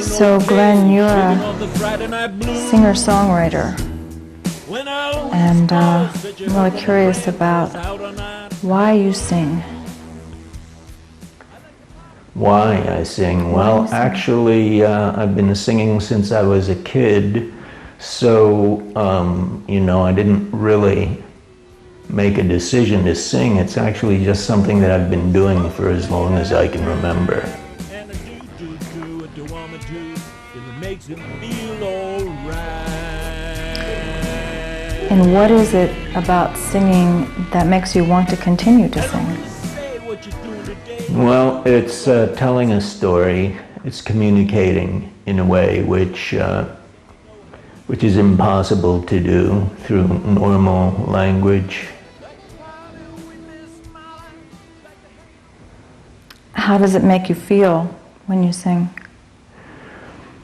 So Glen, you're a singer-songwriter, and I'm really curious about why you sing. Why I sing? Well, actually, I've been singing since I was a kid, so, I didn't really make a decision to sing. It's actually just something that I've been doing for as long as I can remember. And what is it about singing that makes you want to continue to sing? Well, it's telling a story. It's communicating in a way which is impossible to do through normal language. How does it make you feel when you sing?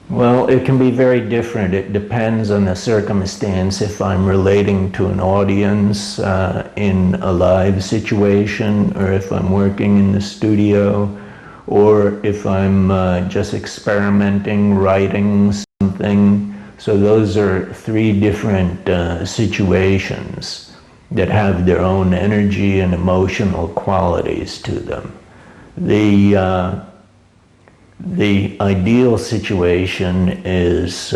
Well, it can be very different. It depends on the circumstance. If I'm relating to an audience in a live situation, or if I'm working in the studio, or if I'm just experimenting, writing something. So those are three different situations that have their own energy and emotional qualities to them. The ideal situation is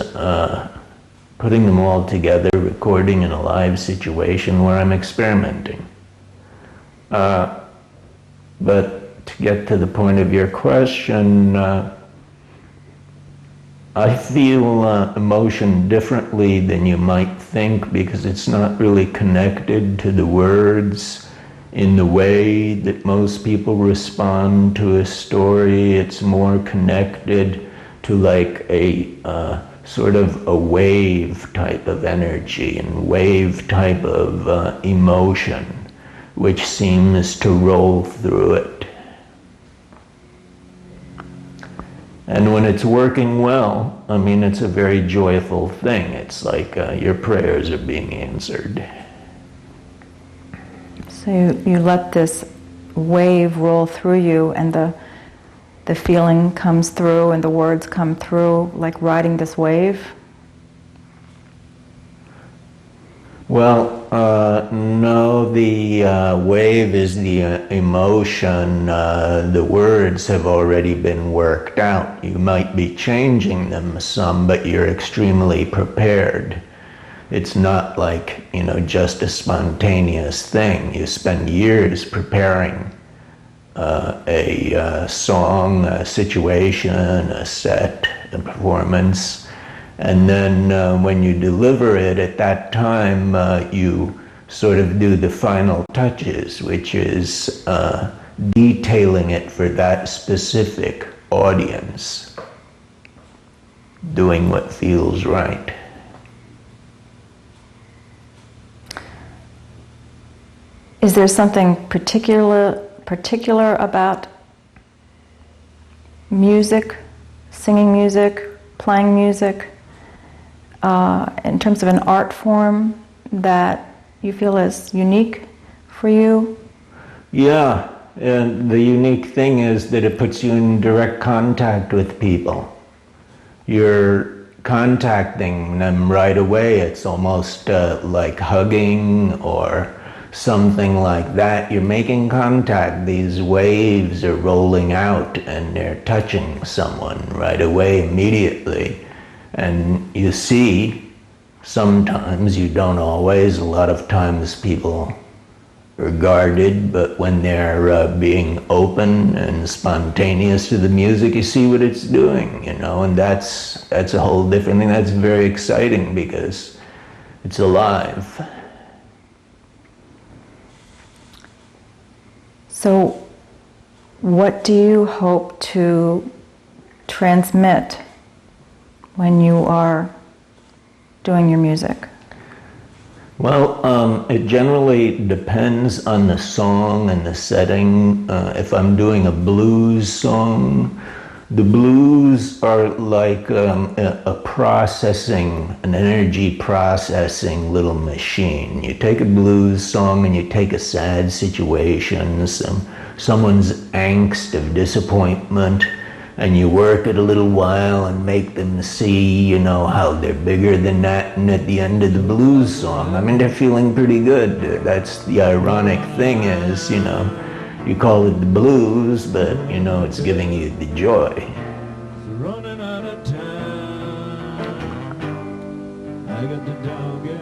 putting them all together, recording in a live situation where I'm experimenting. But to get to the point of your question, I feel emotion differently than you might think, because it's not really connected to the words in the way that most people respond to a story. It's more connected to like a sort of a wave type of energy and wave type of emotion, which seems to roll through it. And when it's working well, I mean, it's a very joyful thing. It's like your prayers are being answered. So you let this wave roll through you, and the feeling comes through and the words come through, like riding this wave? Well, no, the wave is the emotion. The words have already been worked out. You might be changing them some, but you're extremely prepared. It's not like, just a spontaneous thing. You spend years preparing a song, a situation, a set, a performance. And then when you deliver it at that time, you sort of do the final touches, which is detailing it for that specific audience, doing what feels right. Is there something particular about music, singing music, playing music, in terms of an art form that you feel is unique for you? Yeah, and the unique thing is that it puts you in direct contact with people. You're contacting them right away. It's almost like hugging or something like that. You're making contact. These waves are rolling out and they're touching someone right away, immediately. And you see, sometimes, you don't always, a lot of times people are guarded, but when they're being open and spontaneous to the music, you see what it's doing, and that's a whole different thing. That's very exciting because it's alive. So what do you hope to transmit when you are doing your music? Well, it generally depends on the song and the setting. If I'm doing a blues song, the blues are like a processing, an energy processing little machine. You take a blues song and you take a sad situation, someone's angst of disappointment, and you work it a little while and make them see, you know, how they're bigger than that, and at the end of the blues song, I mean, they're feeling pretty good. That's the ironic thing is, you know, you call it the blues, but, you know, it's giving you the joy.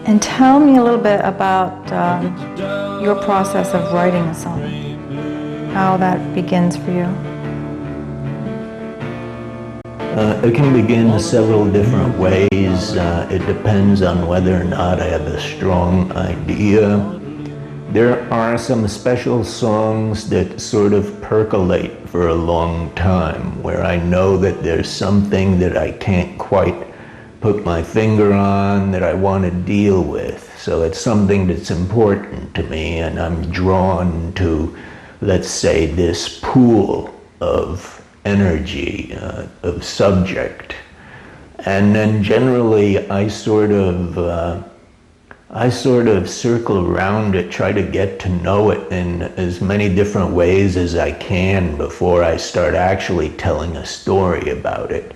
And tell me a little bit about your process of writing a song, how that begins for you. It can begin several different ways. It depends on whether or not I have a strong idea. There are some special songs that sort of percolate for a long time, where I know that there's something that I can't quite put my finger on that I want to deal with. So it's something that's important to me, and I'm drawn to, let's say, this pool of energy, of subject. And then generally I sort of circle around it, try to get to know it in as many different ways as I can before I start actually telling a story about it.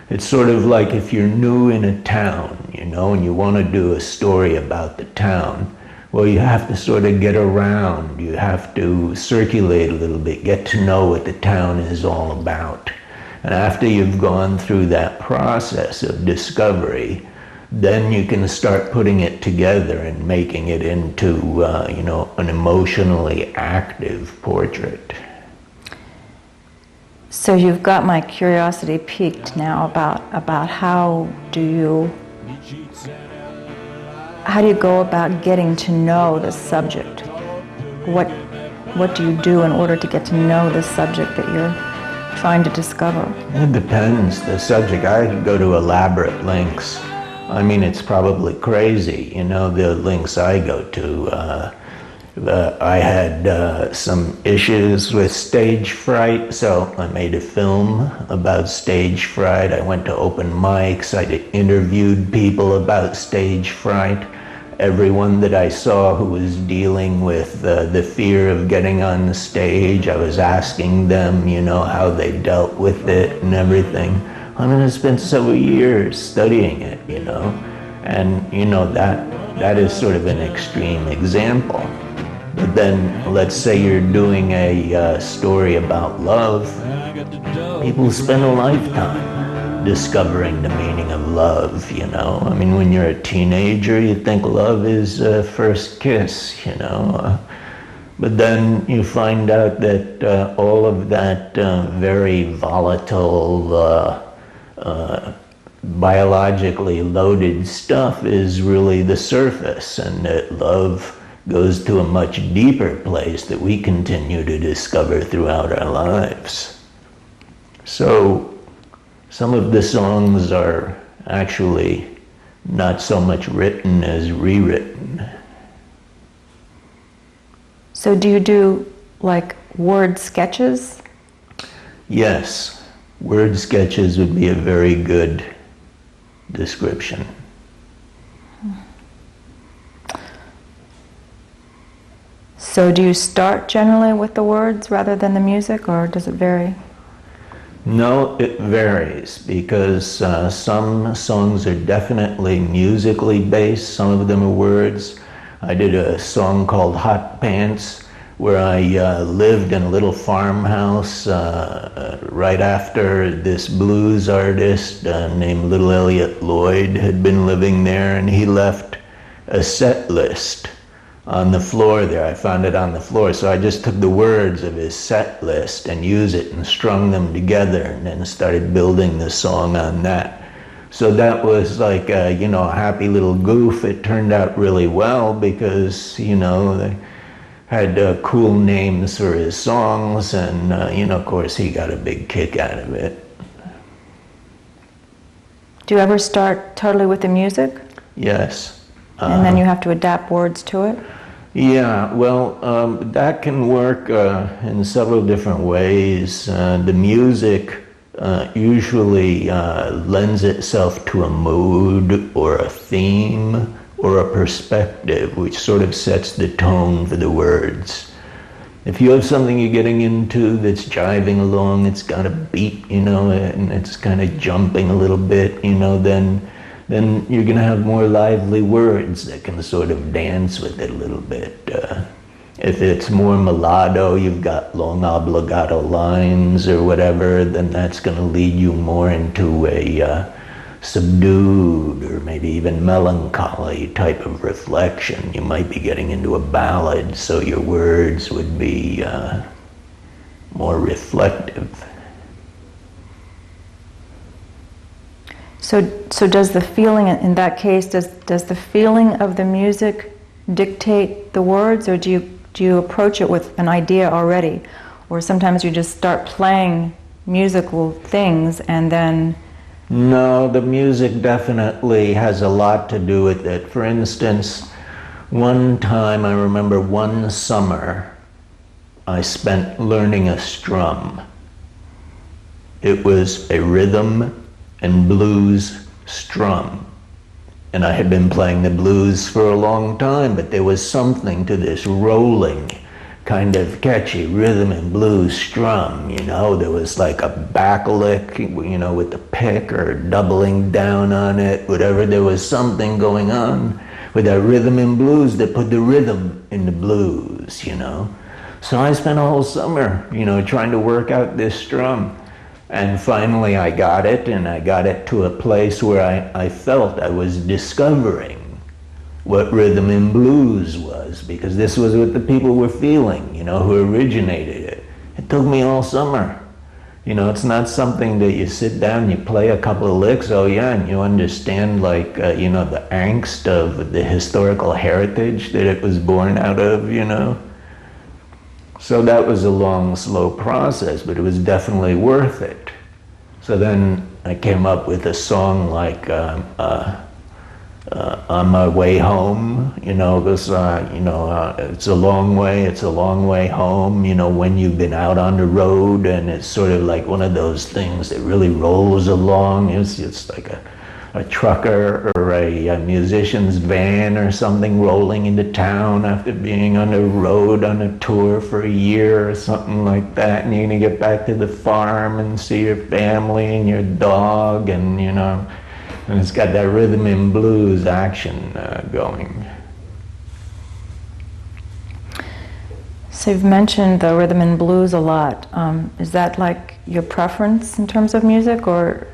It's sort of like if you're new in a town, you know, and you want to do a story about the town, well, you have to sort of get around, you have to circulate a little bit, get to know what the town is all about. And after you've gone through that process of discovery, then you can start putting it together and making it into, you know, an emotionally active portrait. So you've got my curiosity piqued now about how do you go about getting to know the subject? What do you do in order to get to know the subject that you're trying to discover? It depends. The subject, I can go to elaborate lengths. I mean, it's probably crazy, you know, the lengths I go to. I had some issues with stage fright, so I made a film about stage fright. I went to open mics, I interviewed people about stage fright. Everyone that I saw who was dealing with the fear of getting on the stage, I was asking them, you know, how they dealt with it and everything. I mean, I spent several years studying it, you know, and, you know, that is sort of an extreme example. But then, let's say you're doing a story about love. People spend a lifetime discovering the meaning of love, you know. I mean, when you're a teenager, you think love is first kiss, you know. But then you find out that all of that very volatile, biologically loaded stuff is really the surface, and that love goes to a much deeper place that we continue to discover throughout our lives. So some of the songs are actually not so much written as rewritten. So do you do like word sketches? Yes, word sketches would be a very good description. So do you start generally with the words rather than the music, or does it vary? No, it varies, because some songs are definitely musically based, some of them are words. I did a song called Hot Pants, where I lived in a little farmhouse right after this blues artist named Little Elliot Lloyd had been living there, and he left a set list on the floor there. I found it on the floor, so I just took the words of his set list and used it and strung them together, and then started building the song on that. So that was like a, you know, a happy little goof. It turned out really well because, you know, they had cool names for his songs, and you know, of course, he got a big kick out of it. Do you ever start totally with the music? Yes. And then you have to adapt words to it? Yeah, well, that can work in several different ways. The music usually lends itself to a mood or a theme or a perspective, which sort of sets the tone for the words. If you have something you're getting into that's jiving along, it's got a beat, you know, and it's kind of jumping a little bit, you know, then you're going to have more lively words that can sort of dance with it a little bit. If it's more mulatto, you've got long obligato lines or whatever, then that's going to lead you more into a subdued or maybe even melancholy type of reflection. You might be getting into a ballad, so your words would be more reflective. So does the feeling, in that case, does the feeling of the music dictate the words, or do you approach it with an idea already? Or sometimes you just start playing musical things and then... No, the music definitely has a lot to do with it. For instance, one time, I remember one summer, I spent learning a strum. It was a rhythm and blues strum. And I had been playing the blues for a long time, but there was something to this rolling, kind of catchy rhythm and blues strum, you know. There was like a back lick, you know, with the pick or doubling down on it, whatever. There was something going on with that rhythm and blues that put the rhythm in the blues, you know. So I spent a whole summer, you know, trying to work out this strum. And finally I got it, and I got it to a place where I felt I was discovering what rhythm and blues was, because this was what the people were feeling, you know, who originated it. It took me all summer. You know, it's not something that you sit down, you play a couple of licks, oh yeah, and you understand, like, you know, the angst of the historical heritage that it was born out of, you know. So that was a long, slow process, but it was definitely worth it. So then I came up with a song like On My Way Home, you know, because, you know, it's a long way home, you know, when you've been out on the road, and it's sort of like one of those things that really rolls along. It's like a trucker or a musician's van or something rolling into town after being on the road on a tour for a year or something like that, and you're gonna get back to the farm and see your family and your dog, and you know, and it's got that rhythm and blues action going. So you've mentioned the rhythm and blues a lot. Is that like your preference in terms of music, or?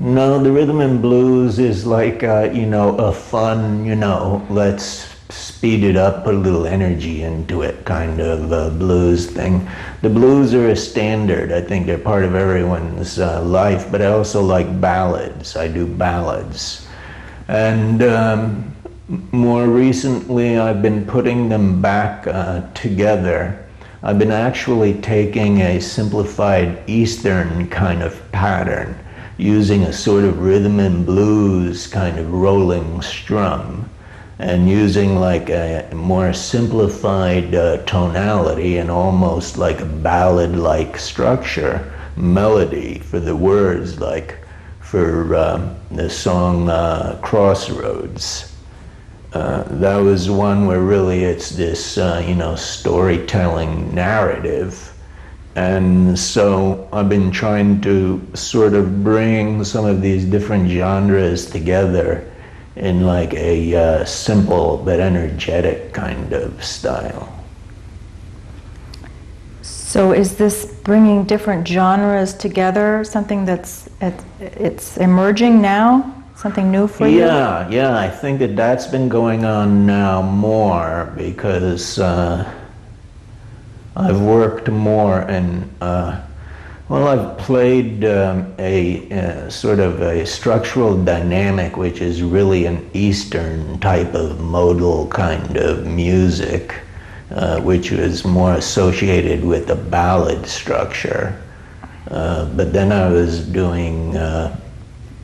No, the rhythm and blues is like, you know, a fun, you know, let's speed it up, put a little energy into it kind of blues thing. The blues are a standard. I think they're part of everyone's life, but I also like ballads. I do ballads. And more recently, I've been putting them back together. I've been actually taking a simplified Eastern kind of pattern, using a sort of rhythm and blues kind of rolling strum, and using like a more simplified tonality and almost like a ballad-like structure, melody for the words, like for the song Crossroads. That was one where really it's this, you know, storytelling narrative. And so I've been trying to sort of bring some of these different genres together in like a simple but energetic kind of style. So is this bringing different genres together, something that's it's emerging now? Something new for you? Yeah, I think that's been going on now more, because I've worked more and, well, I've played a sort of a structural dynamic, which is really an Eastern type of modal kind of music, which was more associated with the ballad structure. But then I was doing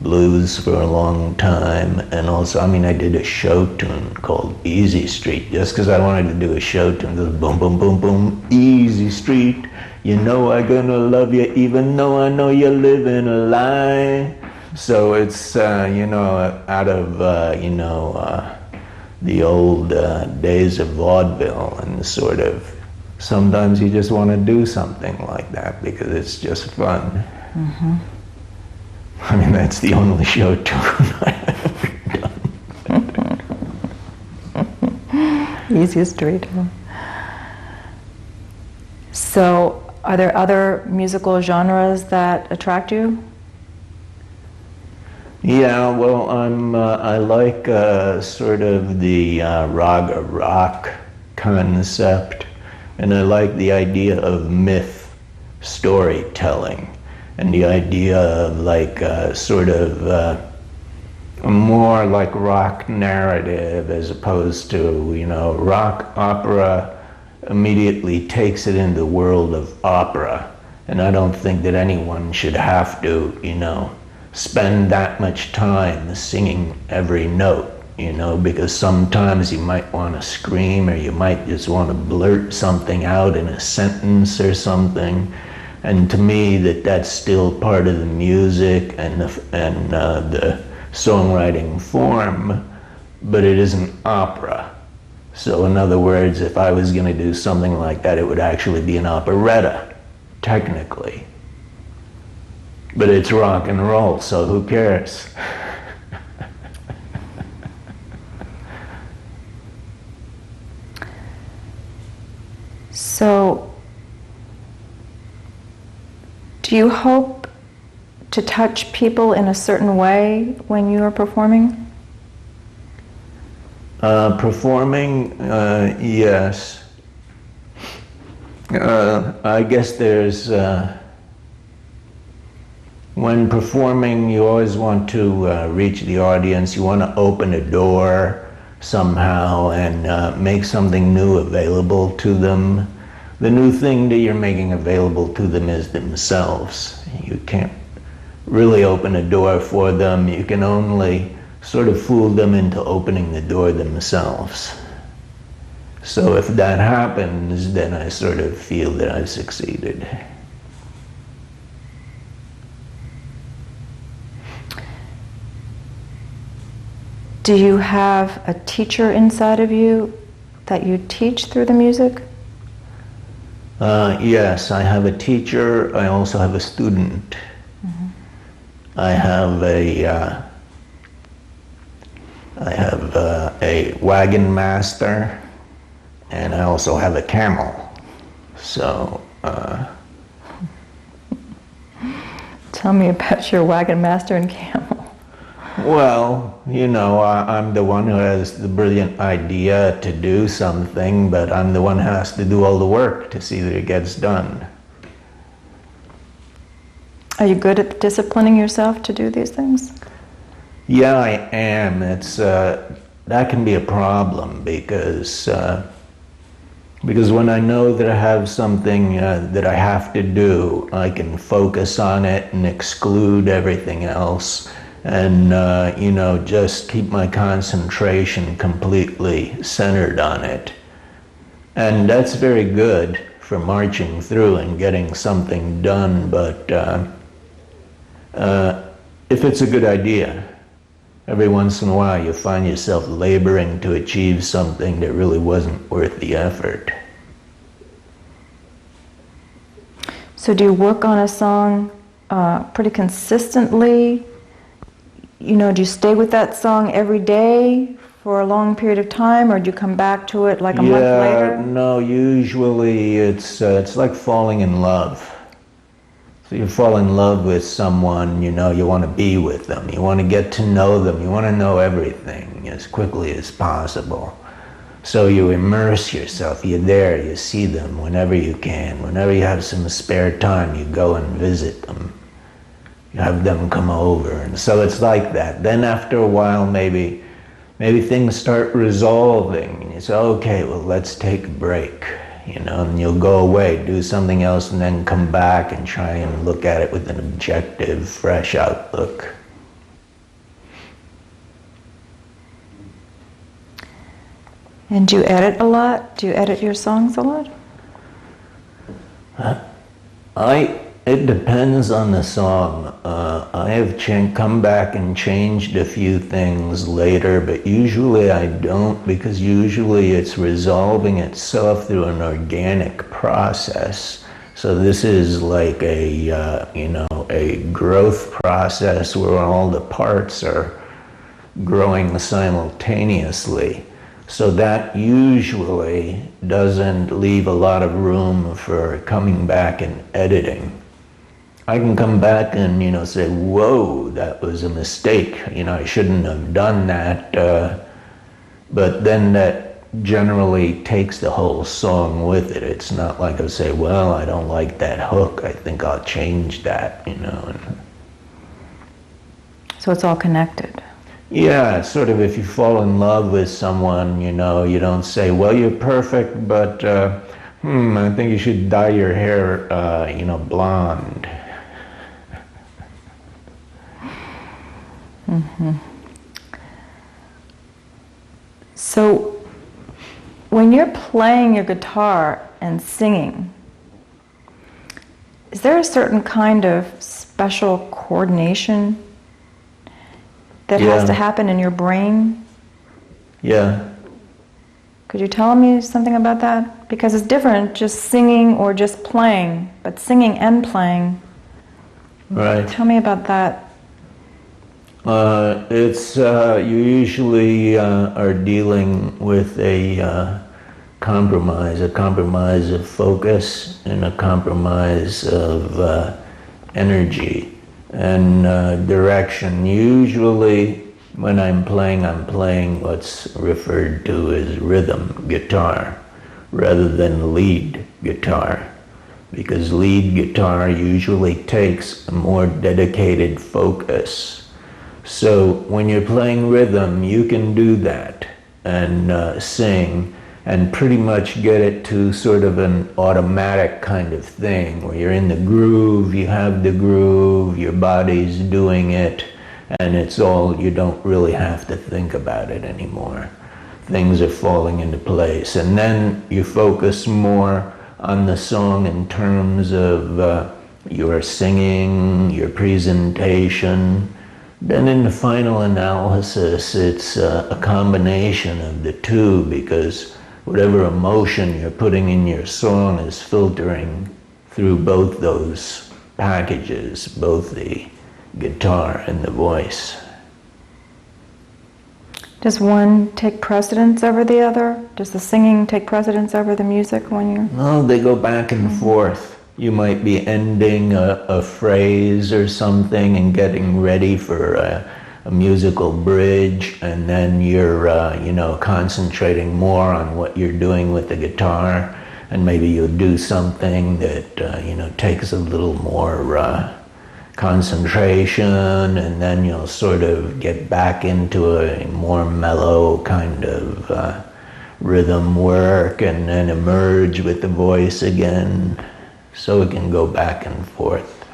blues for a long time, and also, I mean, I did a show tune called Easy Street, just because I wanted to do a show tune. It was boom, boom, boom, boom, Easy Street, you know I'm gonna love you even though I know you're living a lie. So it's, you know, out of, you know, the old days of vaudeville, and sort of sometimes you just want to do something like that because it's just fun. Mm-hmm. I mean, that's the only show tune I've ever done. Easiest to read. So, are there other musical genres that attract you? Yeah, well, I like sort of the raga rock concept, and I like the idea of myth storytelling, and the idea of like sort of more like rock narrative as opposed to, you know, rock opera immediately takes it into the world of opera, and I don't think that anyone should have to, you know, spend that much time singing every note, you know, because sometimes you might want to scream or you might just want to blurt something out in a sentence or something. And to me, that's still part of the music and the songwriting form, but it isn't opera. So in other words, if I was going to do something like that, it would actually be an operetta, technically. But it's rock and roll, so who cares? So, do you hope to touch people in a certain way when you are performing? Performing, yes. I guess there's, when performing, you always want to reach the audience. You want to open a door somehow and make something new available to them. The new thing that you're making available to them is themselves. You can't really open a door for them. You can only sort of fool them into opening the door themselves. So if that happens, then I sort of feel that I've succeeded. Do you have a teacher inside of you that you teach through the music? Yes, I have a teacher. I also have a student. Mm-hmm. I have a wagon master, and I also have a camel. So, Tell me about your wagon master and camel. well, you know, I'm the one who has the brilliant idea to do something, but I'm the one who has to do all the work to see that it gets done. Are you good at disciplining yourself to do these things? Yeah, I am. It's that can be a problem because when I know that I have something that I have to do, I can focus on it and exclude everything else, and you know, just keep my concentration completely centered on it. And that's very good for marching through and getting something done, but if it's a good idea, every once in a while you find yourself laboring to achieve something that really wasn't worth the effort. So do you work on a song pretty consistently? You know, do you stay with that song every day for a long period of time, or do you come back to it like a month later? No, usually it's like falling in love. So you fall in love with someone, you know, you want to be with them, you want to get to know them, you want to know everything as quickly as possible. So you immerse yourself, you're there, you see them whenever you can. Whenever you have some spare time, you go and visit them. You have them come over, and so it's like that. Then after a while, maybe things start resolving, and you say, okay, well, let's take a break. You know, and you'll go away, do something else, and then come back and try and look at it with an objective, fresh outlook. And do you edit a lot? Do you edit your songs a lot? It depends on the song. I have come back and changed a few things later, but usually I don't, because usually it's resolving itself through an organic process. So this is like a growth process where all the parts are growing simultaneously. So that usually doesn't leave a lot of room for coming back and editing. I can come back and, say, whoa, that was a mistake. I shouldn't have done that. But then that generally takes the whole song with it. It's not like I say, well, I don't like that hook. I think I'll change that, So it's all connected. Yeah, sort of if you fall in love with someone, you don't say, well, you're perfect, but, I think you should dye your hair, blonde. Mm-hmm. So when you're playing your guitar and singing, is there a certain kind of special coordination that has to happen in your brain? Yeah. Could you tell me something about that? Because it's different just singing or just playing, but singing and playing. Right. Tell me about that. You usually are dealing with a compromise of focus and a compromise of energy and direction. Usually when I'm playing what's referred to as rhythm guitar rather than lead guitar, because lead guitar usually takes a more dedicated focus. So when you're playing rhythm, you can do that and sing and pretty much get it to sort of an automatic kind of thing where you're in the groove, you have the groove, your body's doing it, and it's all, you don't really have to think about it anymore. Things are falling into place. And then you focus more on the song in terms of your singing, your presentation. Then in the final analysis, it's a combination of the two, because whatever emotion you're putting in your song is filtering through both those packages, both the guitar and the voice. Does one take precedence over the other? Does the singing take precedence over the music when you're... No, they go back and forth. You might be ending a phrase or something and getting ready for a musical bridge, and then you're, concentrating more on what you're doing with the guitar, and maybe you'll do something that, takes a little more concentration, and then you'll sort of get back into a more mellow kind of rhythm work, and then emerge with the voice again. So it can go back and forth.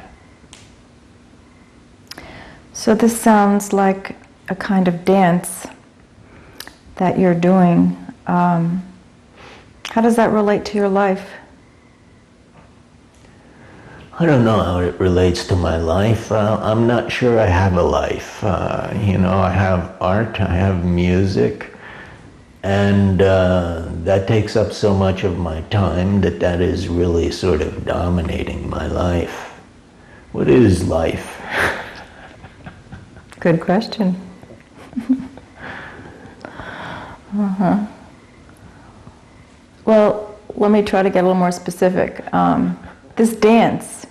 So this sounds like a kind of dance that you're doing. How does that relate to your life? I don't know how it relates to my life. I'm not sure I have a life. I have art, I have music, and that takes up so much of my time that is really sort of dominating my life. What is life? Good question. Well, let me try to get a little more specific. This dance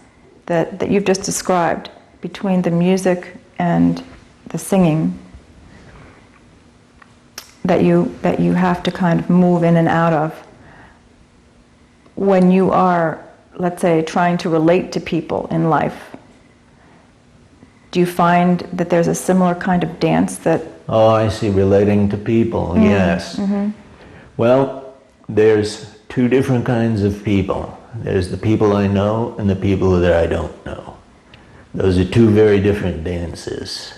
that you've just described between the music and the singing, that you have to kind of move in and out of when you are, let's say, trying to relate to people in life. Do you find that there's a similar kind of dance that... Oh, I see, relating to people, yes. Mm-hmm. Well, there's two different kinds of people. There's the people I know and the people that I don't know. Those are two very different dances.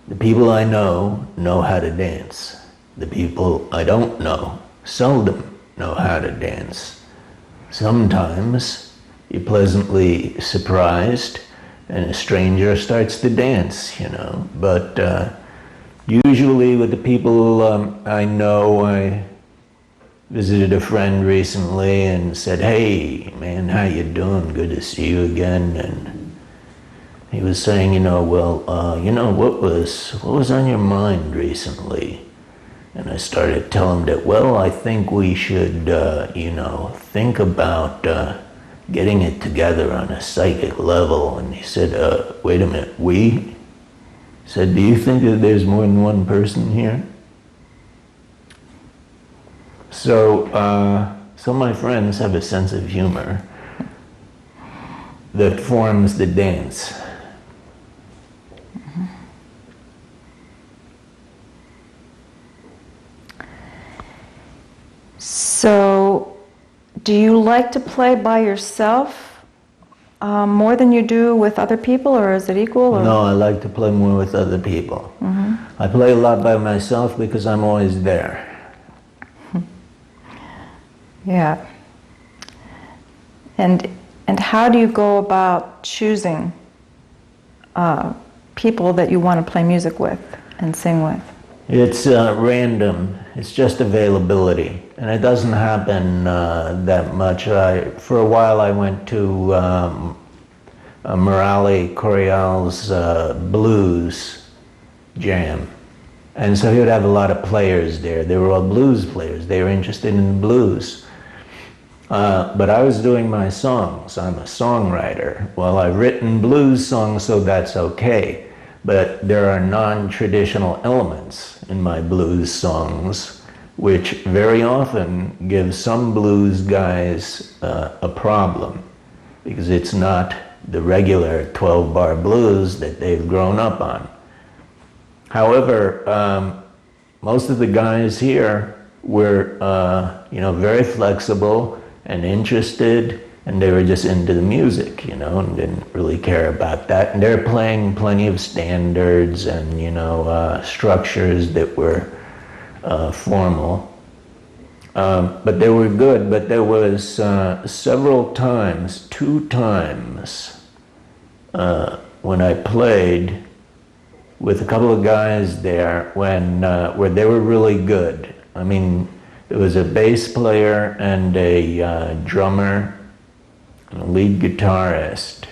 The people I know how to dance. The people I don't know seldom know how to dance. Sometimes you're pleasantly surprised, and a stranger starts to dance, you know. But usually with the people I know, I visited a friend recently and said, "Hey, man, how you doing? Good to see you again." And he was saying, what was on your mind recently? And I started telling him that, well, I think we should, think about getting it together on a psychic level. And he said, wait a minute, we? He said, do you think that there's more than one person here? So my friends have a sense of humor that forms the dance. So, do you like to play by yourself more than you do with other people, or is it equal? Or? No, I like to play more with other people. Mm-hmm. I play a lot by myself because I'm always there. Yeah. And how do you go about choosing people that you want to play music with and sing with? It's random. It's just availability. And it doesn't happen that much. For a while I went to Morale Corial's blues jam. And so he would have a lot of players there. They were all blues players. They were interested in blues. But I was doing my songs. I'm a songwriter. Well, I've written blues songs, so that's okay. But there are non-traditional elements in my blues songs, which very often give some blues guys a problem, because it's not the regular 12-bar blues that they've grown up on. However, most of the guys here were, very flexible and interested, and they were just into the music, and didn't really care about that. And they're playing plenty of standards and, structures that were formal. But they were good. But there was several times, 2 times, when I played with a couple of guys there where they were really good. I mean, there was a bass player and a drummer and a lead guitarist.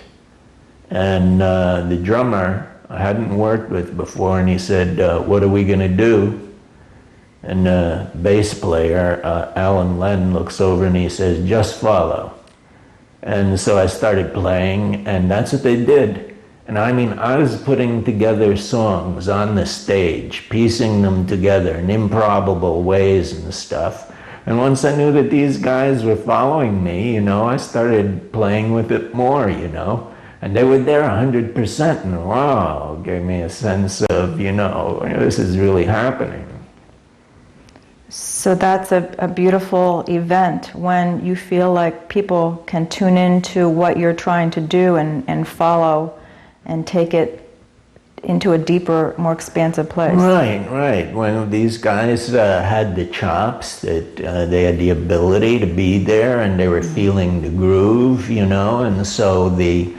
And the drummer I hadn't worked with before, and he said, what are we going to do? And the bass player, Alan Len, looks over and he says, just follow. And so I started playing, and that's what they did. And I mean, I was putting together songs on the stage, piecing them together in improbable ways and stuff. And once I knew that these guys were following me, I started playing with it more, And they were there 100%, and wow, gave me a sense of, this is really happening. So that's a beautiful event when you feel like people can tune into what you're trying to do and follow and take it into a deeper, more expansive place. Right. When these guys had the chops, that they had the ability to be there, and they were feeling the groove, and so the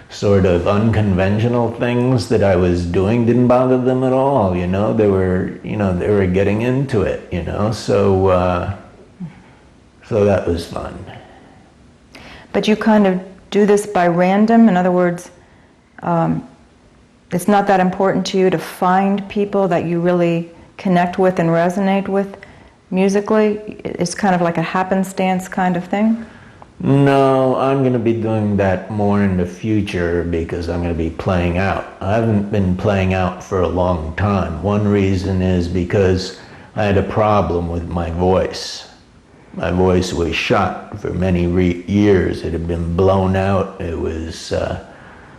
sort of unconventional things that I was doing didn't bother them at all, They were getting into it, So that was fun. But you kind of do this by random. In other words, it's not that important to you to find people that you really connect with and resonate with musically? It's kind of like a happenstance kind of thing? No, I'm going to be doing that more in the future because I'm going to be playing out. I haven't been playing out for a long time. One reason is because I had a problem with my voice. My voice was shot for many years. It had been blown out. It was...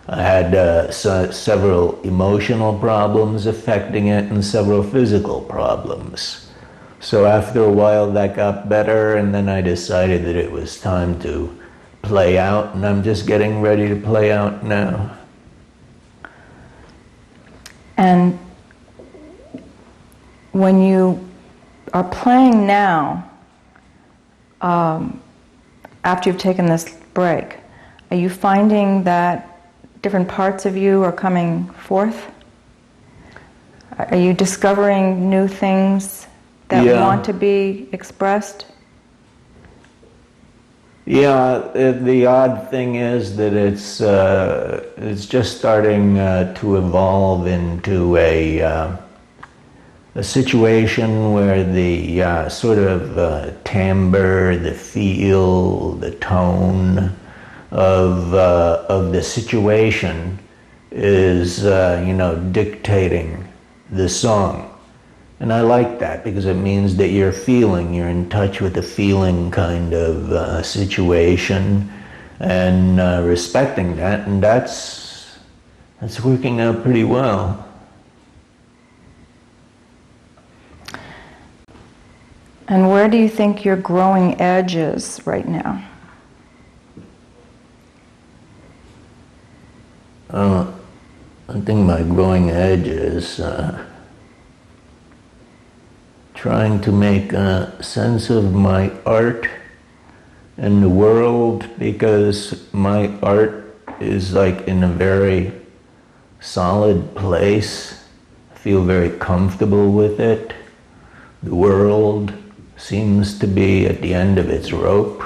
I had several emotional problems affecting it and several physical problems. So after a while that got better, and then I decided that it was time to play out, and I'm just getting ready to play out now. And when you are playing now, after you've taken this break, Are you finding that different parts of you are coming forth? Are you discovering new things that want to be expressed? Yeah, the odd thing is that it's just starting to evolve into a situation where the sort of timbre, the feel, the tone of the situation is, dictating the song. And I like that because it means that you're in touch with the feeling kind of situation, and respecting that, and that's working out pretty well. And where do you think your growing edge is right now? I think my growing edge is trying to make sense of my art and the world, because my art is like in a very solid place. I feel very comfortable with it. The world seems to be at the end of its rope.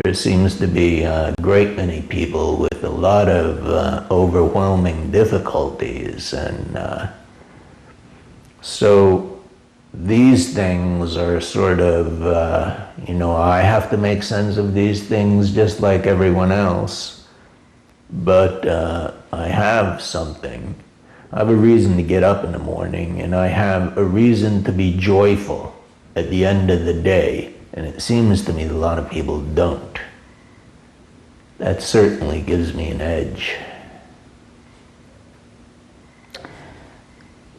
There seems to be a great many people with a lot of overwhelming difficulties, and so these things are sort of, I have to make sense of these things just like everyone else, but I have something. I have a reason to get up in the morning, and I have a reason to be joyful at the end of the day, and it seems to me that a lot of people don't. That certainly gives me an edge.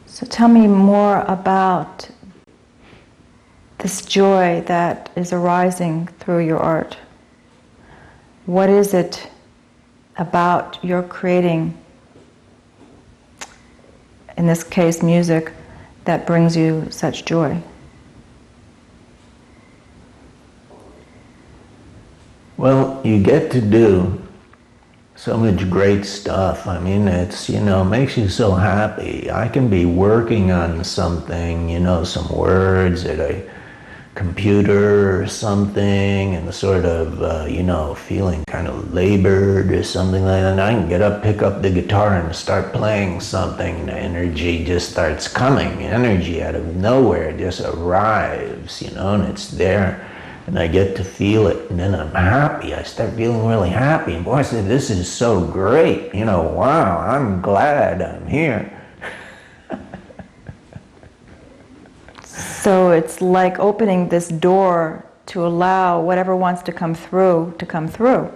So tell me more about this joy that is arising through your art. What is it about your creating, in this case music, that brings you such joy? Well, you get to do so much great stuff. I mean, it's, makes you so happy. I can be working on something, some words at a computer or something, and sort of, feeling kind of labored or something like that. And I can get up, pick up the guitar and start playing something. The energy just starts coming. Energy out of nowhere just arrives, and it's there. And I get to feel it, and then I'm happy. I start feeling really happy. And boy, I said, this is so great. Wow, I'm glad I'm here. So it's like opening this door to allow whatever wants to come through to come through.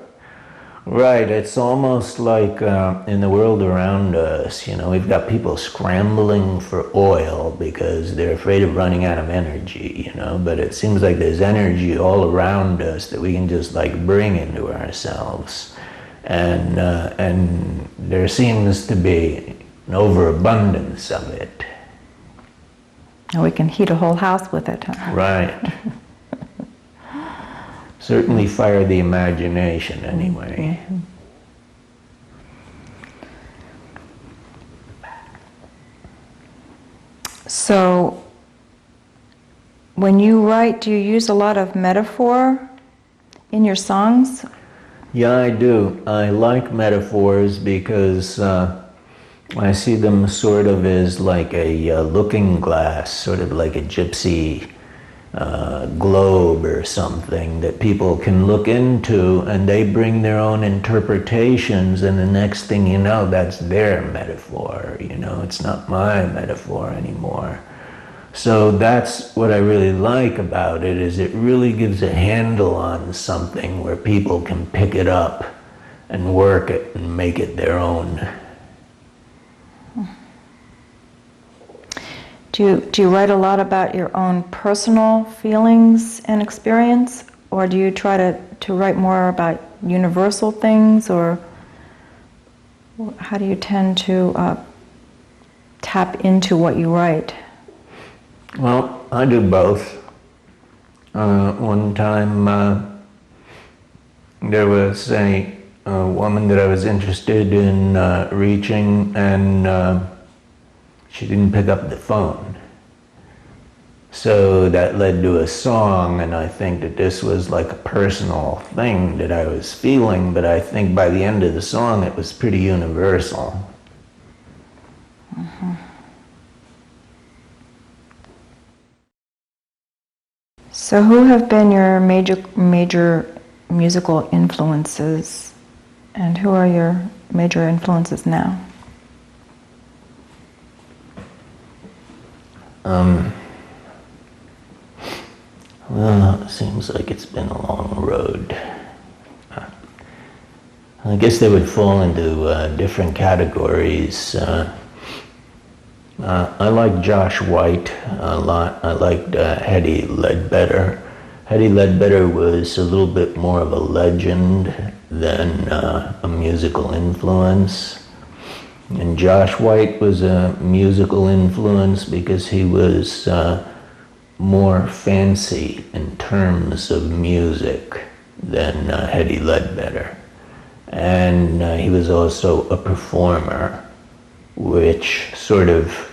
Right, it's almost like in the world around us, we've got people scrambling for oil because they're afraid of running out of energy, but it seems like there's energy all around us that we can just like bring into ourselves. And there seems to be an overabundance of it. And we can heat a whole house with it, huh? Right. Certainly fire the imagination, anyway. Mm-hmm. So, when you write, do you use a lot of metaphor in your songs? Yeah, I do. I like metaphors because I see them sort of as like a looking glass, sort of like a gypsy globe or something that people can look into, and they bring their own interpretations, and the next thing you know, that's their metaphor. It's not my metaphor anymore. So that's what I really like about it, is it really gives a handle on something where people can pick it up and work it and make it their own. Do you write a lot about your own personal feelings and experience, or do you try to write more about universal things, or how do you tend to tap into what you write? Well, I do both. One time there was a a woman that I was interested in reaching, and she didn't pick up the phone. So that led to a song, and I think that this was like a personal thing that I was feeling, but I think by the end of the song it was pretty universal. Mm-hmm. So who have been your major musical influences, and who are your major influences now? Well, it seems like it's been a long road. I guess they would fall into different categories. I like Josh White a lot. I liked Hetty Ledbetter. Hetty Ledbetter was a little bit more of a legend than a musical influence. And Josh White was a musical influence because he was more fancy in terms of music than Hetty Ledbetter. And he was also a performer, which sort of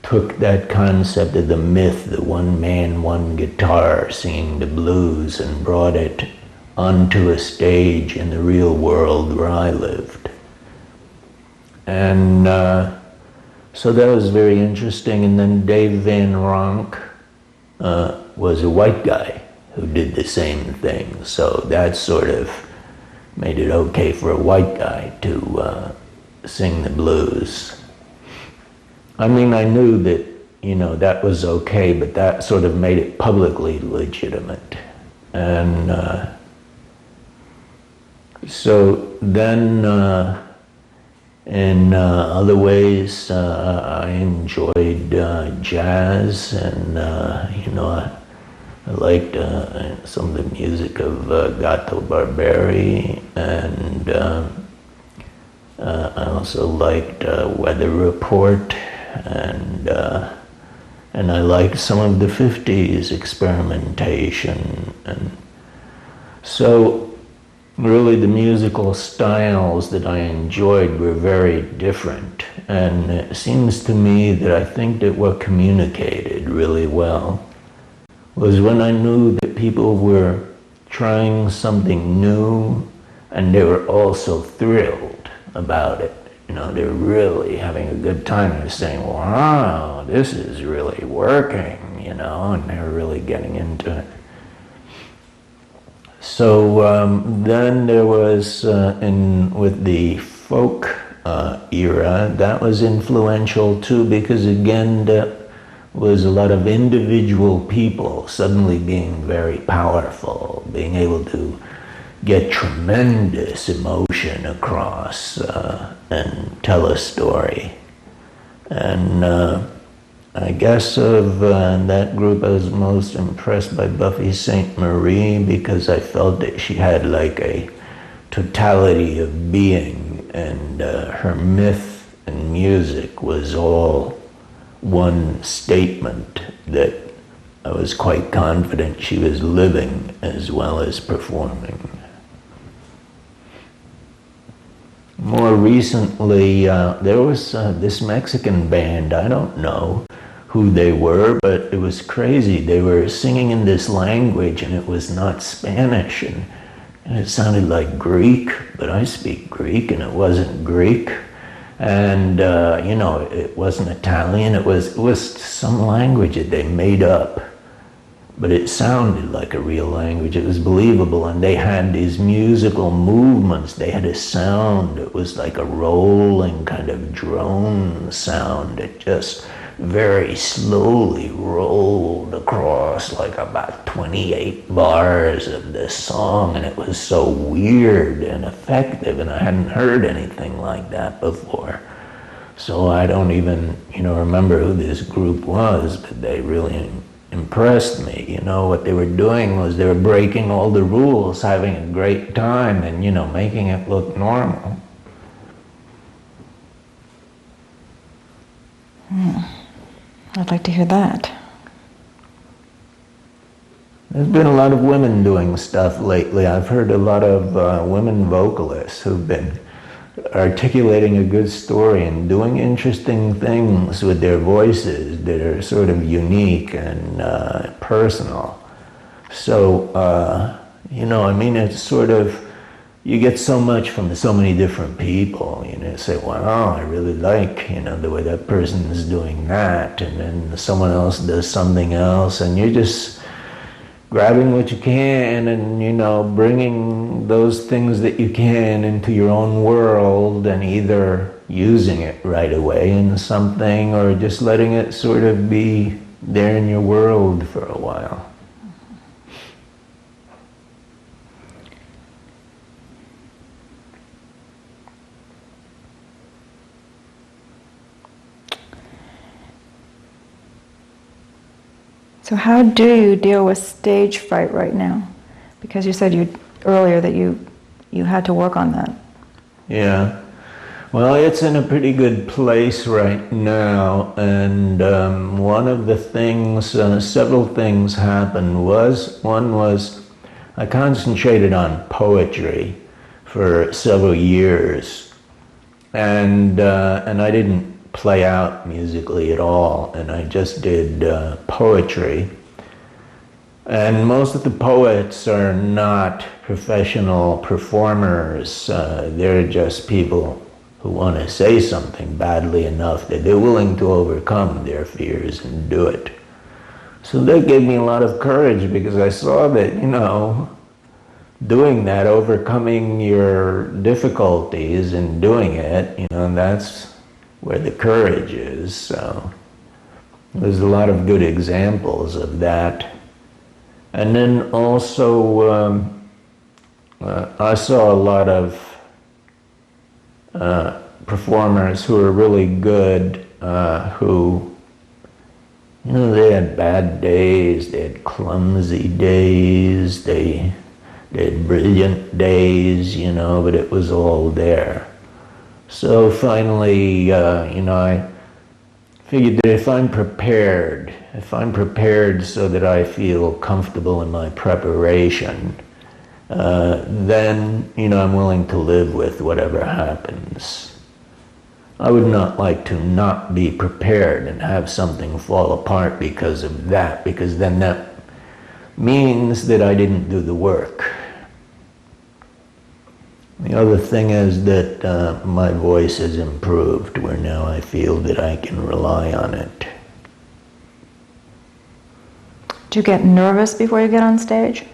took that concept of the myth, the one man, one guitar singing the blues, and brought it onto a stage in the real world where I lived. And so that was very interesting. And then Dave Van Ronk was a white guy who did the same thing. So that sort of made it okay for a white guy to sing the blues. I mean, I knew that, that was okay, but that sort of made it publicly legitimate. And so then in other ways, I enjoyed jazz, and I liked some of the music of Gato Barberi, and I also liked Weather Report, and I liked some of the 50s experimentation. And so really the musical styles that I enjoyed were very different, and it seems to me that I think that what communicated really well was when I knew that people were trying something new and they were also thrilled about it. They were really having a good time. They were saying, wow, this is really working, and they were really getting into it. So then there was, with the folk era, that was influential too, because again, that was a lot of individual people suddenly being very powerful, being able to get tremendous emotion across and tell a story. And I guess of that group, I was most impressed by Buffy St. Marie, because I felt that she had like a totality of being, and her myth and music was all one statement that I was quite confident she was living as well as performing. More recently, there was this Mexican band. I don't know who they were, but it was crazy. They were singing in this language, and it was not Spanish, and it sounded like Greek, but I speak Greek, and it wasn't Greek. And it wasn't Italian. It was some language that they made up, but it sounded like a real language. It was believable, and they had these musical movements. They had a sound. It was like a rolling kind of drone sound. It just very slowly rolled across like about 28 bars of this song, and it was so weird and effective, and I hadn't heard anything like that before. So I don't even, remember who this group was, but they really impressed me. What they were doing was they were breaking all the rules, having a great time, and, making it look normal. I'd like to hear that. There's been a lot of women doing stuff lately. I've heard a lot of women vocalists who've been articulating a good story and doing interesting things with their voices that are sort of unique and personal. So, I mean, it's sort of, you get so much from so many different people, say, wow, I really like, the way that person is doing that, and then someone else does something else, and you're just grabbing what you can and, bringing those things that you can into your own world and either using it right away in something or just letting it sort of be there in your world for a while. So how do you deal with stage fright right now? Because you said earlier that you had to work on that. Yeah. Well, it's in a pretty good place right now, and one of the things, several things happened. One was I concentrated on poetry for several years, and I didn't play out musically at all, and I just did poetry. And most of the poets are not professional performers. They're just people who want to say something badly enough that they're willing to overcome their fears and do it. So that gave me a lot of courage, because I saw that, doing that, overcoming your difficulties and doing it, that's where the courage is. So there's a lot of good examples of that. And then also I saw a lot of performers who are really good, who, they had bad days, they had clumsy days, they had brilliant days, but it was all there. So finally, I figured that if I'm prepared so that I feel comfortable in my preparation, then, I'm willing to live with whatever happens. I would not like to not be prepared and have something fall apart because of that, because then that means that I didn't do the work. The other thing is that my voice has improved, where now I feel that I can rely on it. Do you get nervous before you get on stage?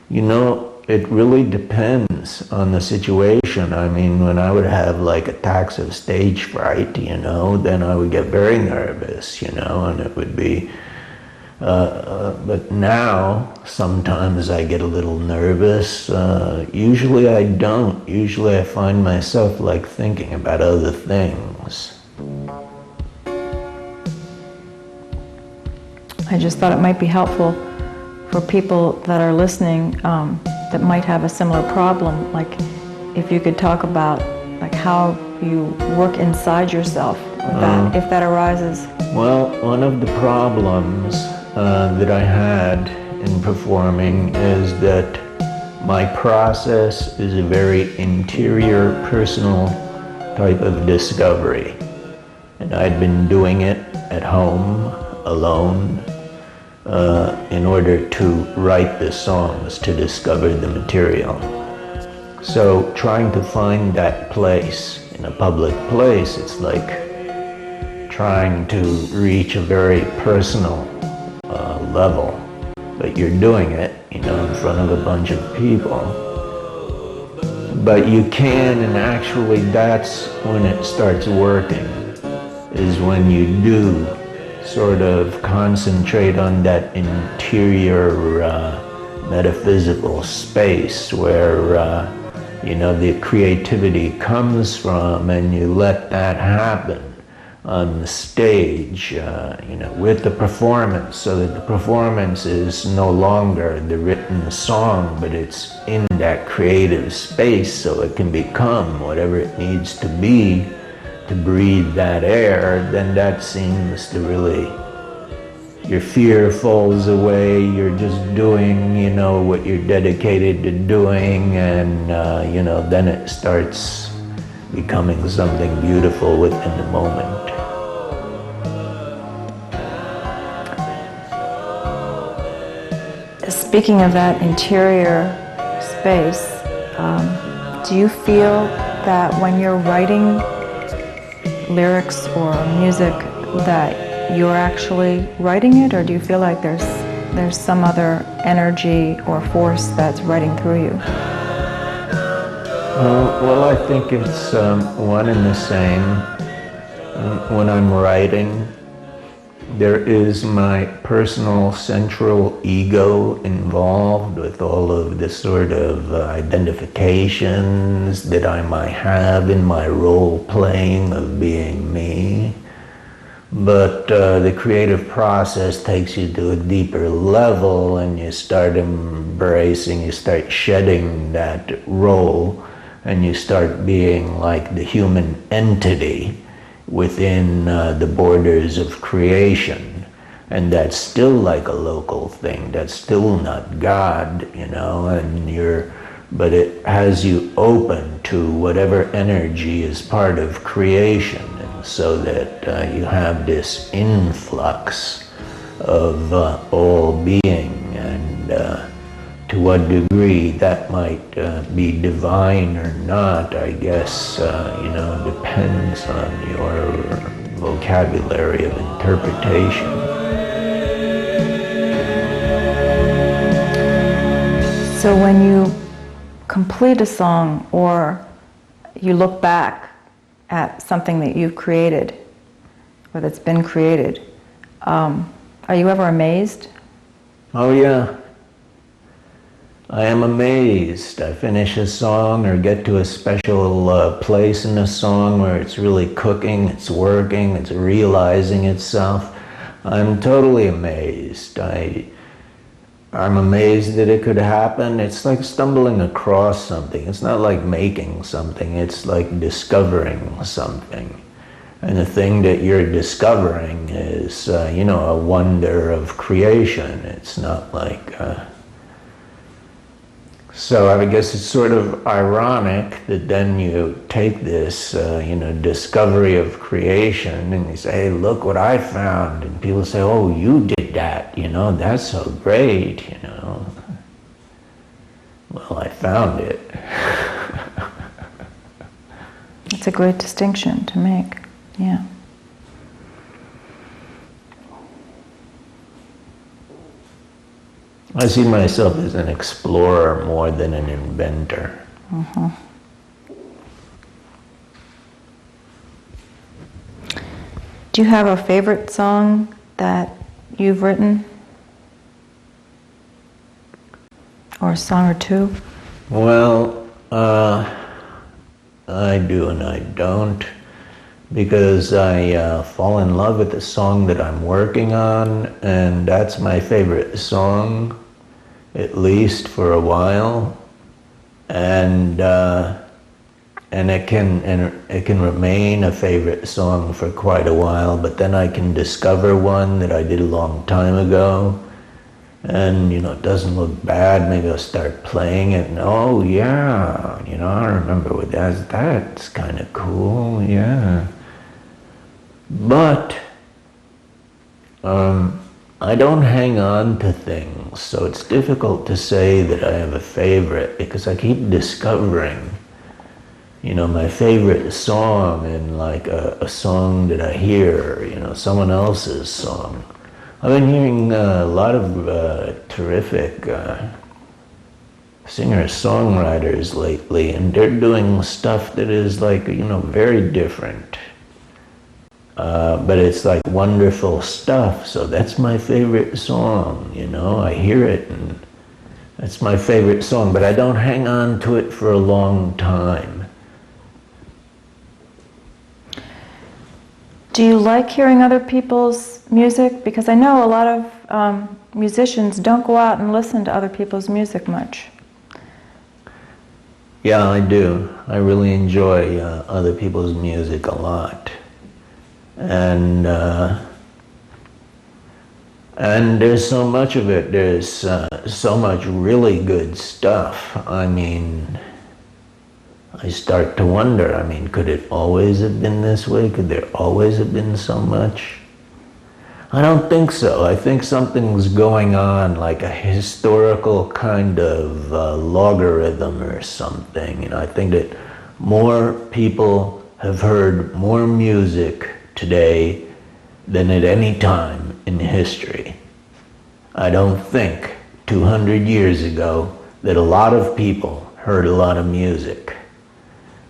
It really depends on the situation. I mean, when I would have like attacks of stage fright, then I would get very nervous, and it would be, but now sometimes I get a little nervous. Usually I don't. Usually I find myself like thinking about other things. I just thought it might be helpful for people that are listening that might have a similar problem, like if you could talk about like how you work inside yourself with that, if that arises. Well, one of the problems that I had in performing is that my process is a very interior, personal type of discovery. And I'd been doing it at home, alone, in order to write the songs, to discover the material. So trying to find that place in a public place, it's like trying to reach a very personal level, but you're doing it, in front of a bunch of people. But you can, and actually that's when it starts working, is when you do sort of concentrate on that interior metaphysical space where the creativity comes from, and you let that happen on the stage, with the performance, so that the performance is no longer the written song, but it's in that creative space, so it can become whatever it needs to be to breathe that air. Then that seems to really your fear falls away, you're just doing, what you're dedicated to doing, and, then it starts becoming something beautiful within the moment. Speaking of that interior space, do you feel that when you're writing lyrics or music that you're actually writing it, or do you feel like there's some other energy or force that's writing through you? Well, I think it's one and the same. When I'm writing, there is my personal central ego involved with all of the sort of identifications that I might have in my role playing of being me. But the creative process takes you to a deeper level, and you start embracing, you start shedding that role, and you start being like the human entity within the borders of creation. And that's still like a local thing. That's still not God, but it has you open to whatever energy is part of creation, and so that you have this influx of all being, and to what degree that might be divine or not, I guess, depends on your vocabulary of interpretation. So when you complete a song, or you look back at something that you've created, or that's been created, are you ever amazed? Oh yeah. I am amazed. I finish a song or get to a special place in a song where it's really cooking, it's working, it's realizing itself. I'm totally amazed. I'm amazed that it could happen. It's like stumbling across something. It's not like making something. It's like discovering something. And the thing that you're discovering is, a wonder of creation. It's not like... So I guess it's sort of ironic that then you take this, discovery of creation, and you say, hey, look what I found. And people say, oh, you did that, that's so great, Well, I found it. It's a great distinction to make, yeah. I see myself as an explorer more than an inventor. Mm-hmm. Do you have a favorite song that you've written? Or a song or two? Well, I do and I don't, because I fall in love with the song that I'm working on, and that's my favorite song, at least for a while, and it can remain a favorite song for quite a while, but then I can discover one that I did a long time ago, and it doesn't look bad. Maybe I'll start playing it, and oh yeah, I remember what that's kind of cool, yeah. But I don't hang on to things, so it's difficult to say that I have a favorite, because I keep discovering, my favorite song, and like a song that I hear, someone else's song. I've been hearing a lot of terrific singer-songwriters lately, and they're doing stuff that is like, very different. But it's like wonderful stuff, so that's my favorite song, I hear it and that's my favorite song, but I don't hang on to it for a long time. Do you like hearing other people's music? Because I know a lot of musicians don't go out and listen to other people's music much. Yeah, I do. I really enjoy other people's music a lot. And And there's so much of it. There's so much really good stuff. I mean, I start to wonder, I mean, could it always have been this way? Could there always have been so much? I don't think so. I think something's going on, like a historical kind of logarithm or something. You know, I think that more people have heard more music today than at any time in history. I don't think 200 years ago that a lot of people heard a lot of music.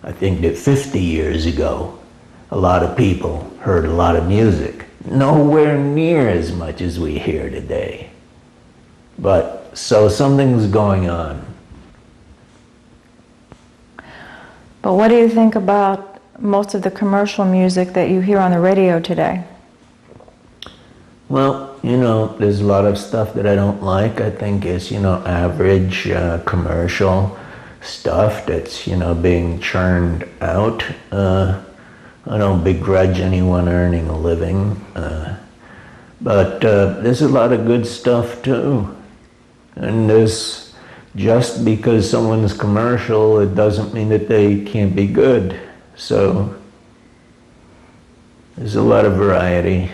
I think that 50 years ago, a lot of people heard a lot of music. Nowhere near as much as we hear today. But, so something's going on. But what do you think about most of the commercial music that you hear on the radio today? Well, you know, there's a lot of stuff that I don't like. I think it's, you know, average commercial stuff that's, you know, being churned out. I don't begrudge anyone earning a living, but there's a lot of good stuff too. And there's, just because someone's commercial, it doesn't mean that they can't be good. So there's a lot of variety.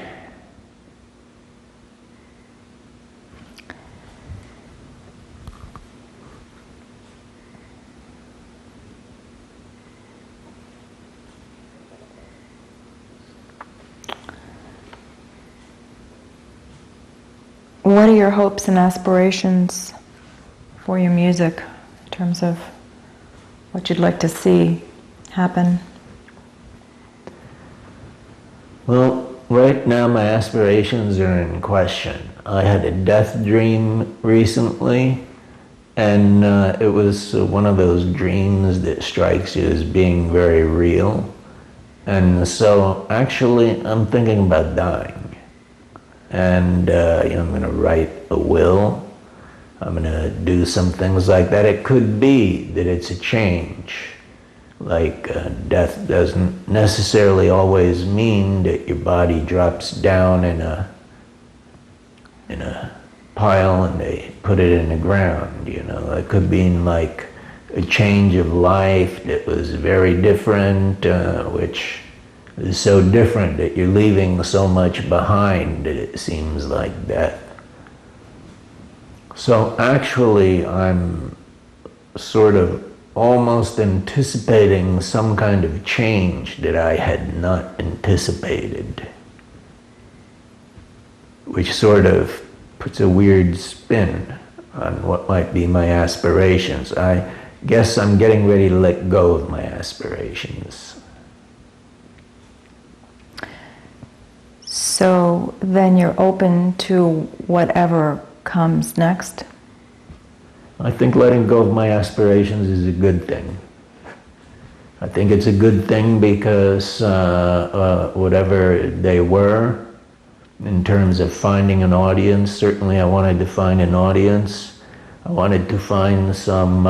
What are your hopes and aspirations for your music in terms of what you'd like to see happen? Well, right now my aspirations are in question. I had a death dream recently, and it was one of those dreams that strikes you as being very real. And so actually I'm thinking about dying. And you know, I'm going to write a will. I'm going to do some things like that. It could be that it's a change. Like death doesn't necessarily always mean that your body drops down in a pile and they put it in the ground. You know, it could mean like a change of life that was very different, which is so different that you're leaving so much behind that it seems like death. So actually I'm sort of almost anticipating some kind of change that I had not anticipated, which sort of puts a weird spin on what might be my aspirations. I guess I'm getting ready to let go of my aspirations. So then you're open to whatever comes next? I think letting go of my aspirations is a good thing. I think it's a good thing because whatever they were, in terms of finding an audience, certainly I wanted to find an audience. I wanted to find some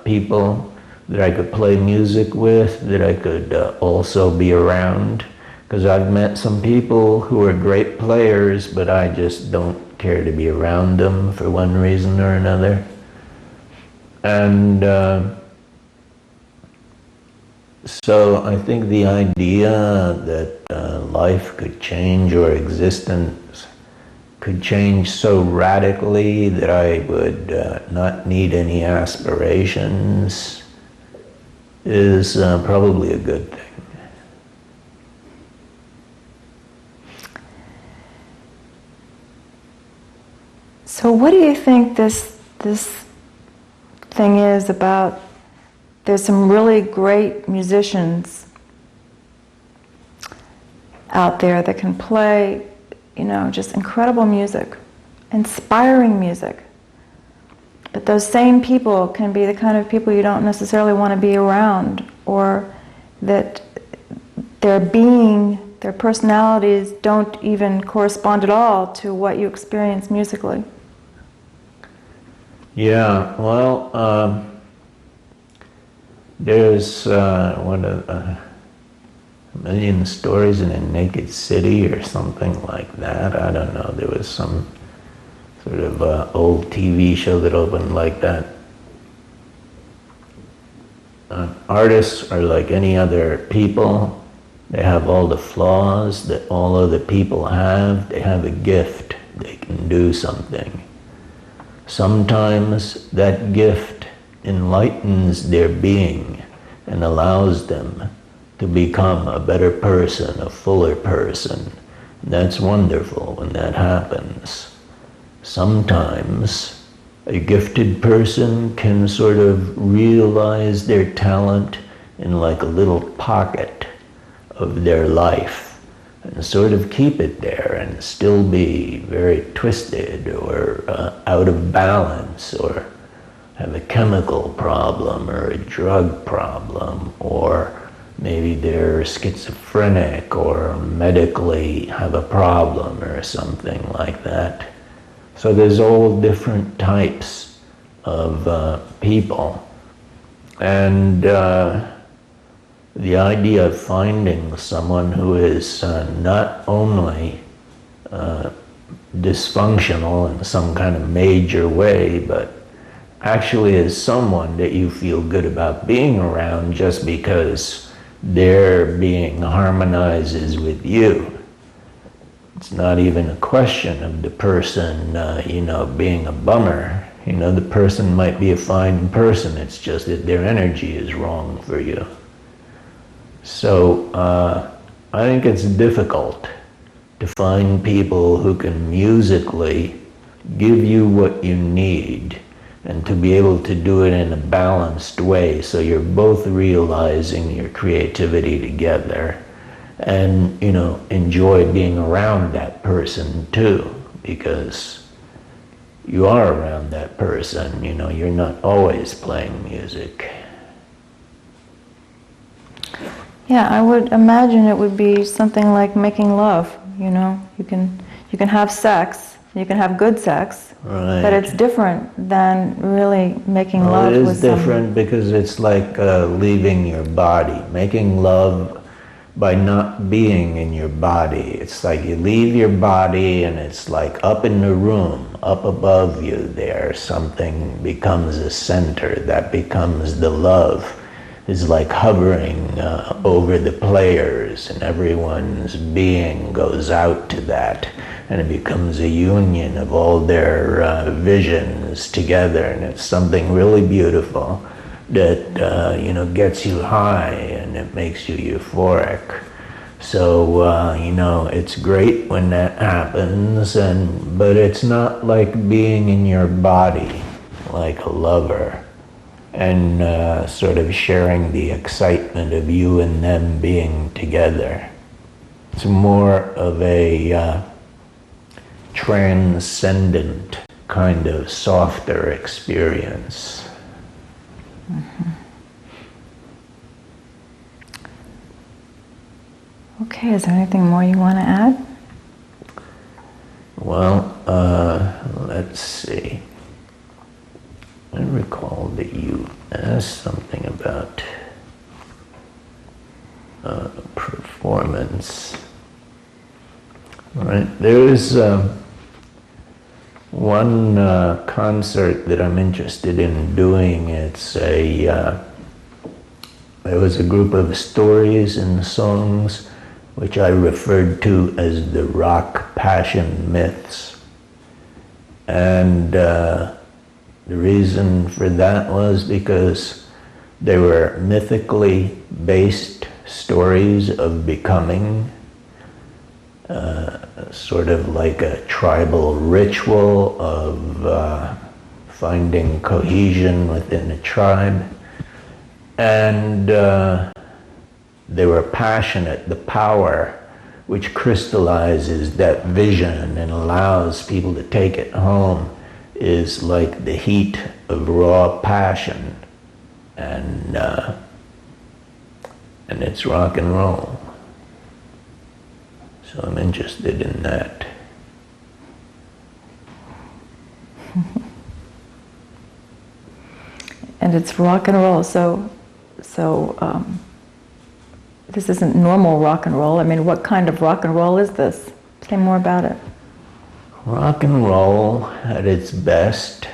people that I could play music with, that I could also be around. Because I've met some people who are great players, but I just don't care to be around them for one reason or another. And so I think the idea that life could change or existence could change so radically that I would not need any aspirations is probably a good thing. So what do you think this thing is about? There's some really great musicians out there that can play, you know, just incredible music, inspiring music. But those same people can be the kind of people you don't necessarily want to be around, or that their being, their personalities don't even correspond at all to what you experience musically. Yeah, well, there's one of a million stories in a naked city or something like that. I don't know. There was some sort of old TV show that opened like that. Artists are like any other people. They have all the flaws that all other people have. They have a gift. They can do something. Sometimes that gift enlightens their being and allows them to become a better person, a fuller person. That's wonderful when that happens. Sometimes a gifted person can sort of realize their talent in like a little pocket of their life and sort of keep it there and still be very twisted or out of balance or have a chemical problem or a drug problem, or maybe they're schizophrenic or medically have a problem or something like that. So there's all different types of people. And the idea of finding someone who is not only dysfunctional in some kind of major way, but actually is someone that you feel good about being around just because their being harmonizes with you. It's not even a question of the person, being a bummer. The person might be a fine person, it's just that their energy is wrong for you. So I think it's difficult to find people who can musically give you what you need and to be able to do it in a balanced way so you're both realizing your creativity together and, enjoy being around that person too, because you are around that person, you're not always playing music. Yeah, I would imagine it would be something like making love, you can have sex, you can have good sex, right. But it's different than really making love with someone. It is different because it's like leaving your body, making love by not being in your body. It's like you leave your body and it's like up in the room, up above you there, something becomes a center that becomes the love. It's like hovering over the players and everyone's being goes out to that and it becomes a union of all their visions together, and it's something really beautiful that gets you high and it makes you euphoric. So it's great when that happens, but it's not like being in your body like a lover and sort of sharing the excitement of you and them being together. It's more of a transcendent kind of softer experience. Mm-hmm. Okay, is there anything more you want to add? Well, let's see. I recall that you asked something about performance. Right, there is one concert that I'm interested in doing. There was a group of stories and songs which I referred to as the rock passion myths. And the reason for that was because they were mythically based stories of becoming, sort of like a tribal ritual of finding cohesion within a tribe. And they were passionate. The power which crystallizes that vision and allows people to take it home is like the heat of raw passion, and it's rock and roll. So I'm interested in that. And it's rock and roll, so this isn't normal rock and roll. I mean, what kind of rock and roll is this? Say more about it. Rock and roll at its best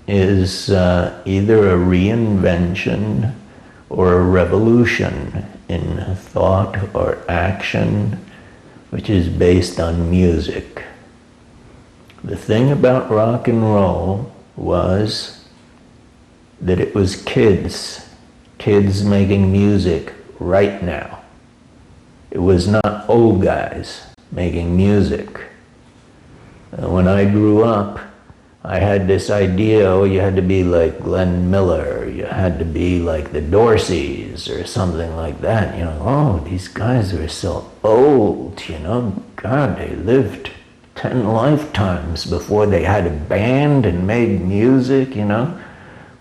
is either a reinvention or a revolution in thought or action, which is based on music. The thing about rock and roll was that it was kids making music right now. It was not old guys making music. When I grew up, I had this idea, oh, you had to be like Glen Miller, you had to be like the Dorseys or something like that. You know, oh, these guys are so old, you know, God, they lived 10 lifetimes before they had a band and made music, you know.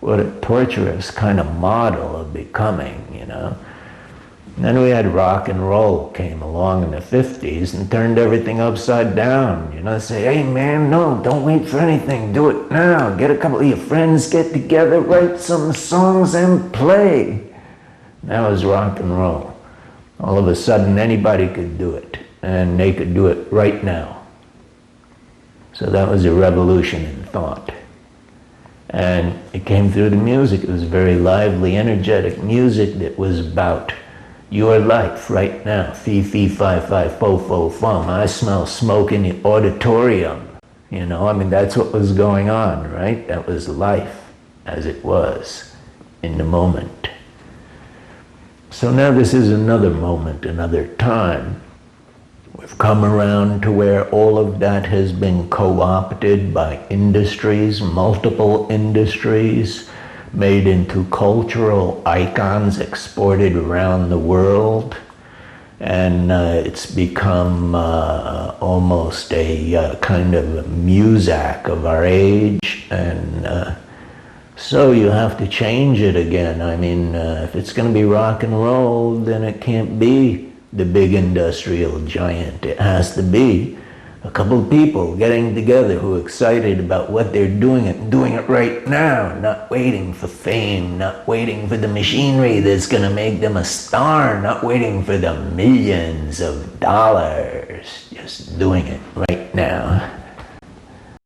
What a torturous kind of model of becoming, you know. And then we had rock and roll came along in the 50s and turned everything upside down. You know, say, hey man, no, don't wait for anything. Do it now. Get a couple of your friends, get together, write some songs and play. That was rock and roll. All of a sudden anybody could do it, and they could do it right now. So that was a revolution in thought. And it came through the music. It was very lively, energetic music that was about your life right now. Fee, fee, fi, fi, fo, fo, fum. I smell smoke in the auditorium. You know, I mean, that's what was going on, right? That was life as it was in the moment. So now this is another moment, another time. We've come around to where all of that has been co-opted by industries, multiple industries, made into cultural icons exported around the world. And it's become almost a kind of muzak of our age. And so you have to change it again. I mean, if it's going to be rock and roll, then it can't be the big industrial giant. It has to be a couple of people getting together who are excited about what they're doing and doing it right now, not waiting for fame, not waiting for the machinery that's going to make them a star, not waiting for the millions of dollars, just doing it right now.